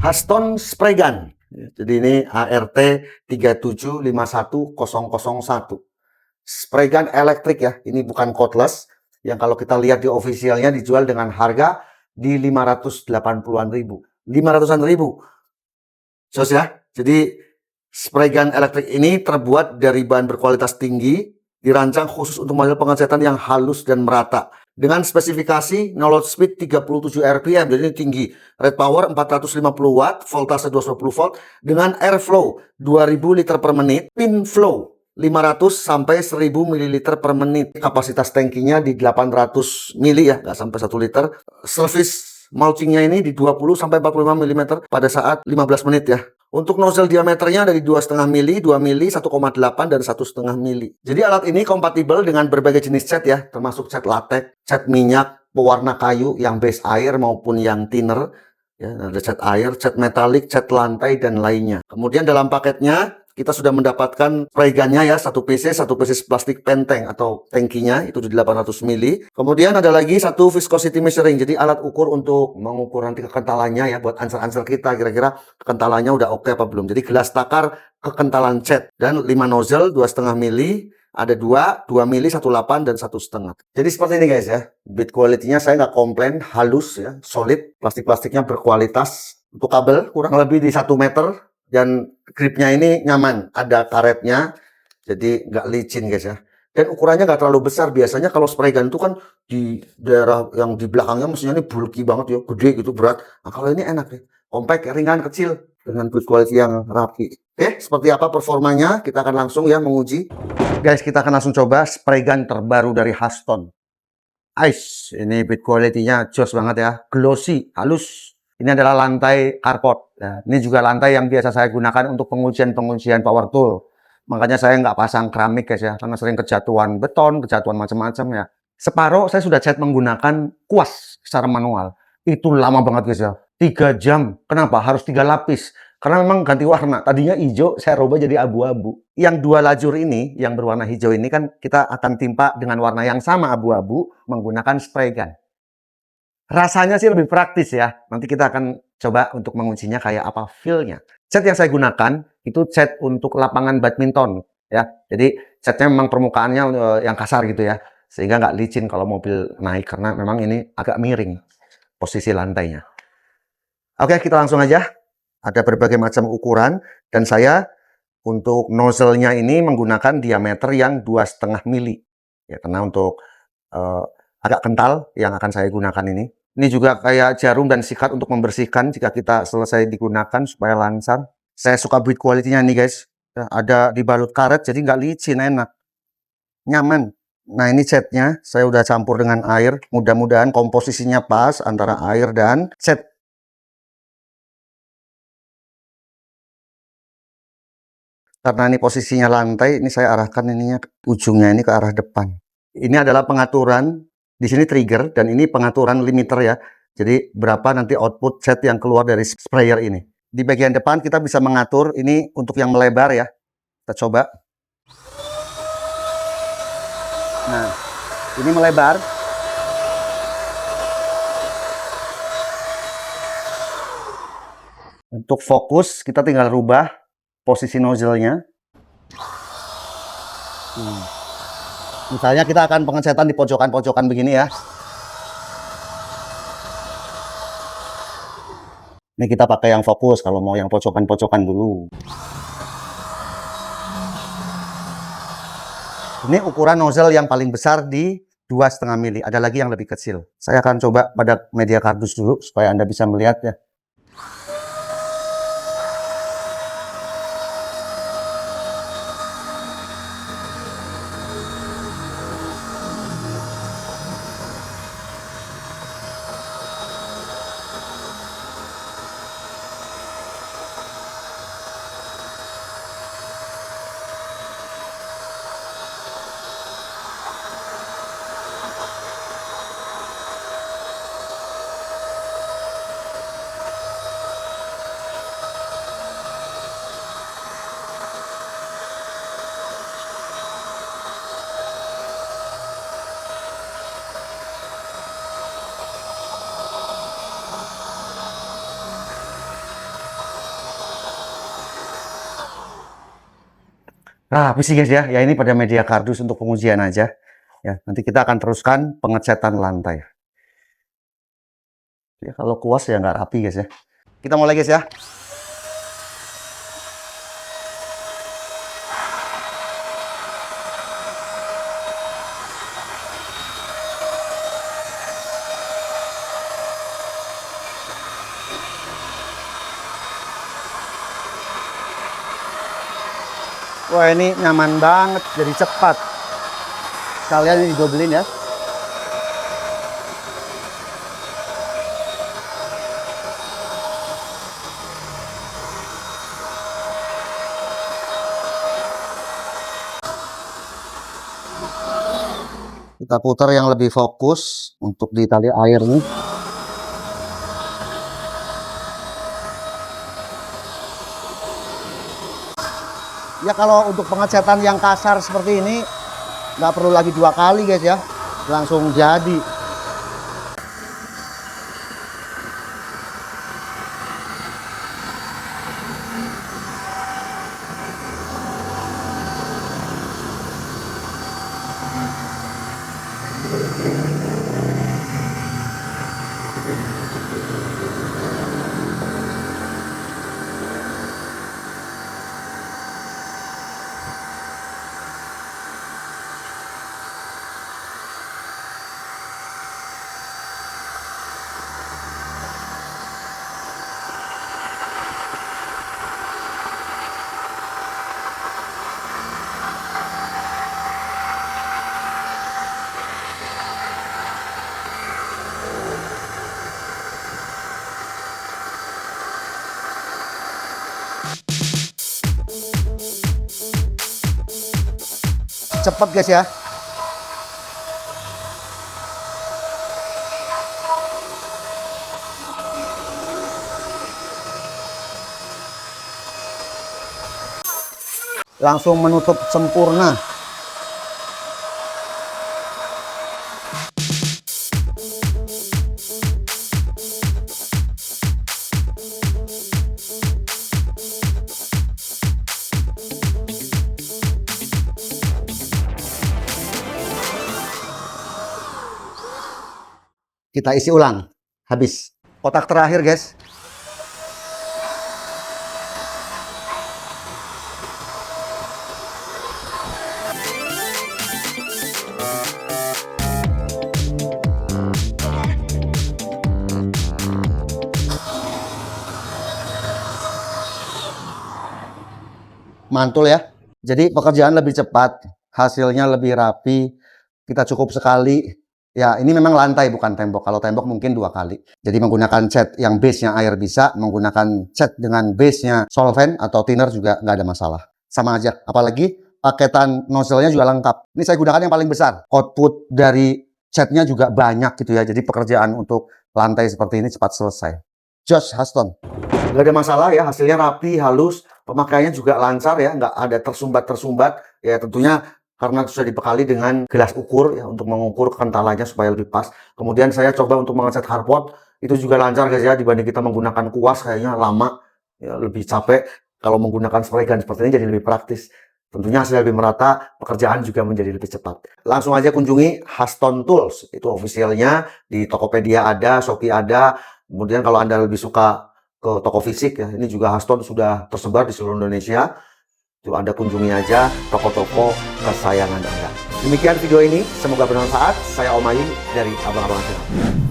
Huston Spray Gun. Jadi ini ART 3751001. Spray gun elektrik ya. Ini bukan cordless. Yang kalau kita lihat di officialnya dijual dengan harga di 580-an ribu. 500-an ribu. Sos ya. Jadi spray gun elektrik ini terbuat dari bahan berkualitas tinggi, dirancang khusus untuk model pengecetan yang halus dan merata. Dengan spesifikasi no load speed 37 rpm, jadi ini tinggi. Rate power 450 watt, voltase 220 volt, dengan airflow 2000 liter per menit, pin flow 500 sampai 1000 ml per menit. Kapasitas tankinya di 800 ml ya, nggak sampai 1 liter. Surface mulchingnya ini di 20 sampai 45 mm pada saat 15 menit ya. Untuk nozzle diameternya dari 2,5 mili, 2 mili, 1,8 dan 1,5 mili. Jadi alat ini kompatibel dengan berbagai jenis cat ya, termasuk cat latex, cat minyak, pewarna kayu yang base air maupun yang thinner. Ya, ada cat air, cat metalik, cat lantai dan lainnya. Kemudian dalam paketnya kita sudah mendapatkan spray gunnya ya, satu piece plastik penteng atau tangkinya itu di 800 mili. Kemudian ada lagi satu viscosity measuring, jadi alat ukur untuk mengukur nanti kekentalannya ya, buat answer-answer kita kira-kira kekentalannya udah oke apa belum. Jadi gelas takar kekentalan cat dan 5 nozzle 2,5 mili, ada 2 mili, 1,8 dan 1,5. Jadi seperti ini guys ya. Build quality-nya saya nggak komplain, halus ya, solid, plastik-plastiknya berkualitas. Untuk kabel kurang lebih di 1 meter. Dan gripnya ini nyaman, ada karetnya, jadi nggak licin guys ya. Dan ukurannya nggak terlalu besar. Biasanya kalau spray gun itu kan di daerah yang di belakangnya mestinya ini bulky banget ya, gede gitu, berat. Nah kalau ini enak ya, compact, ringan, kecil, dengan build quality yang rapi. Oke, seperti apa performanya? Kita akan langsung ya menguji. Guys, kita akan langsung coba spray gun terbaru dari Huston. Ice, ini build quality-nya jos banget ya, glossy, halus. Ini adalah lantai carport. Nah, ini juga lantai yang biasa saya gunakan untuk pengujian-pengujian power tool. Makanya saya nggak pasang keramik guys ya, karena sering kejatuhan beton, kejatuhan macam-macam ya. Separuh saya sudah cat menggunakan kuas secara manual. Itu lama banget guys ya, 3 jam. Kenapa? Harus 3 lapis. Karena memang ganti warna. Tadinya hijau, saya rubah jadi abu-abu. Yang 2 lajur ini, yang berwarna hijau ini kan kita akan timpa dengan warna yang sama abu-abu menggunakan spray gun. Rasanya sih lebih praktis ya. Nanti kita akan coba untuk mengujinya kayak apa feel-nya. Cat yang saya gunakan itu cat untuk lapangan badminton ya. Jadi catnya memang permukaannya yang kasar gitu ya. Sehingga nggak licin kalau mobil naik karena memang ini agak miring posisi lantainya. Oke, kita langsung aja. Ada berbagai macam ukuran dan saya untuk nozzle-nya ini menggunakan diameter yang 2,5 mili. Ya, karena untuk agak kental yang akan saya gunakan ini. Ini juga kayak jarum dan sikat untuk membersihkan jika kita selesai digunakan supaya lancar. Saya suka build quality-nya nih guys. Ada dibalut karet jadi nggak licin, enak. Nyaman. Nah ini catnya saya udah campur dengan air. Mudah-mudahan komposisinya pas antara air dan cat. Karena ini posisinya lantai, ini saya arahkan ininya ujungnya ini ke arah depan. Ini adalah pengaturan. Di sini trigger dan ini pengaturan limiter ya. Jadi berapa nanti output cat yang keluar dari sprayer ini. Di bagian depan kita bisa mengatur ini untuk yang melebar ya. Kita coba. Nah, ini melebar. Untuk fokus kita tinggal rubah posisi nozzle-nya. Misalnya kita akan pengecetan di pojokan-pojokan begini ya. Ini kita pakai yang fokus kalau mau yang pojokan-pojokan dulu. Ini ukuran nozzle yang paling besar di 2,5 mili. Ada lagi yang lebih kecil. Saya akan coba pada media kardus dulu supaya Anda bisa melihat ya. Rapi sih guys ya. Ya ini pada media kardus untuk pengujian aja. Ya, nanti kita akan teruskan pengecatan lantai. Ya, kalau kuas ya nggak rapi guys ya. Kita mulai guys ya. Wah ini nyaman banget, jadi cepat. Kalian ini didobelin ya. Kita putar yang lebih fokus untuk di tali air nih. Ya kalau untuk pengecatan yang kasar seperti ini nggak perlu lagi 2 kali guys ya, langsung jadi. Cepet guys ya. Langsung menutup sempurna. Kita isi ulang. Habis. Kotak terakhir guys. Mantul ya. Jadi pekerjaan lebih cepat, hasilnya lebih rapi, kita cukup sekali. Ya ini memang lantai bukan tembok. Kalau tembok mungkin 2 kali. Jadi menggunakan cat yang base-nya air bisa, menggunakan cat dengan base-nya solvent atau thinner juga nggak ada masalah. Sama aja. Apalagi paketan nozzle-nya juga lengkap. Ini saya gunakan yang paling besar. Output dari catnya juga banyak gitu ya. Jadi pekerjaan untuk lantai seperti ini cepat selesai. Josh Huston. Nggak ada masalah ya, hasilnya rapi, halus, pemakaiannya juga lancar ya, nggak ada tersumbat-tersumbat. Ya tentunya karena sudah dibekali dengan gelas ukur ya untuk mengukur kentalannya supaya lebih pas. Kemudian saya coba untuk mengecat hardboard, itu juga lancar guys ya, dibanding kita menggunakan kuas kayaknya lama, ya lebih capek. Kalau menggunakan spray gun seperti ini jadi lebih praktis. Tentunya hasilnya lebih merata, pekerjaan juga menjadi lebih cepat. Langsung aja kunjungi Huston Tools, itu officialnya di Tokopedia ada, Shopee ada. Kemudian kalau Anda lebih suka ke toko fisik ya, ini juga Huston sudah tersebar di seluruh Indonesia. Itu Anda kunjungi aja toko-toko kesayangan Anda. Demikian video ini, semoga bermanfaat. Saya Om Ayi dari Abang-Abang Channel.